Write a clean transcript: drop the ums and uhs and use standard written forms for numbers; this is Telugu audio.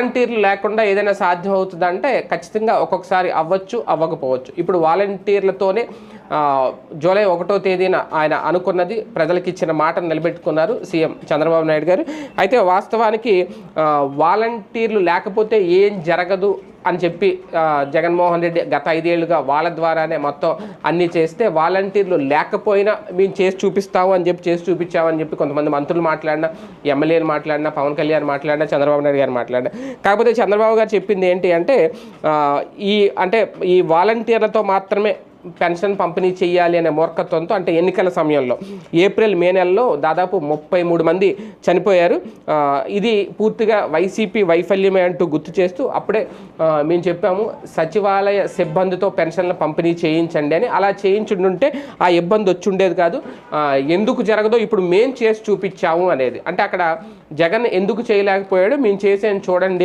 వాలంటీర్లు లేకుండా ఏదైనా సాధ్యం అవుతుందంటే ఖచ్చితంగా ఒక్కొక్కసారి అవ్వచ్చు, అవ్వకపోవచ్చు. ఇప్పుడు వాలంటీర్లతోనే జూలై 1వ తేదీన ఆయన అనుకున్నది, ప్రజలకు ఇచ్చిన మాటను నిలబెట్టుకున్నారు సీఎం చంద్రబాబు నాయుడు గారు. అయితే వాస్తవానికి వాలంటీర్లు లేకపోతే ఏం జరగదు అని చెప్పి జగన్మోహన్ రెడ్డి గత 5 ఏళ్లుగా వాళ్ళ ద్వారానే మొత్తం అన్నీ చేస్తే, వాలంటీర్లు లేకపోయినా మేము చేసి చూపిస్తాము అని చెప్పి చేసి చూపించామని చెప్పి కొంతమంది మంత్రులు మాట్లాడినా, ఎమ్మెల్యేలు మాట్లాడినా, పవన్ కళ్యాణ్ మాట్లాడినా, చంద్రబాబు నాయుడు గారు మాట్లాడినా. కాకపోతే చంద్రబాబు గారు చెప్పింది ఏంటి అంటే ఈ వాలంటీర్లతో మాత్రమే పెన్షన్ పంపిణీ చేయాలి అనే మూర్ఖత్వంతో, అంటే ఎన్నికల సమయంలో ఏప్రిల్ మే నెలలో దాదాపు 33 మంది చనిపోయారు. ఇది పూర్తిగా వైసీపీ వైఫల్యమే అంటూ గుర్తు చేస్తూ అప్పుడే మేము చెప్పాము సచివాలయ సిబ్బందితో పెన్షన్ల పంపిణీ చేయించండి అని. అలా చేయించుంటే ఆ ఇబ్బంది వచ్చి ఉండేది కాదు. ఎందుకు జరగదో ఇప్పుడు మేము చేసి చూపించాము అనేది. అంటే అక్కడ జగన్ ఎందుకు చేయలేకపోయాడు, మేము చేసేది చూడండి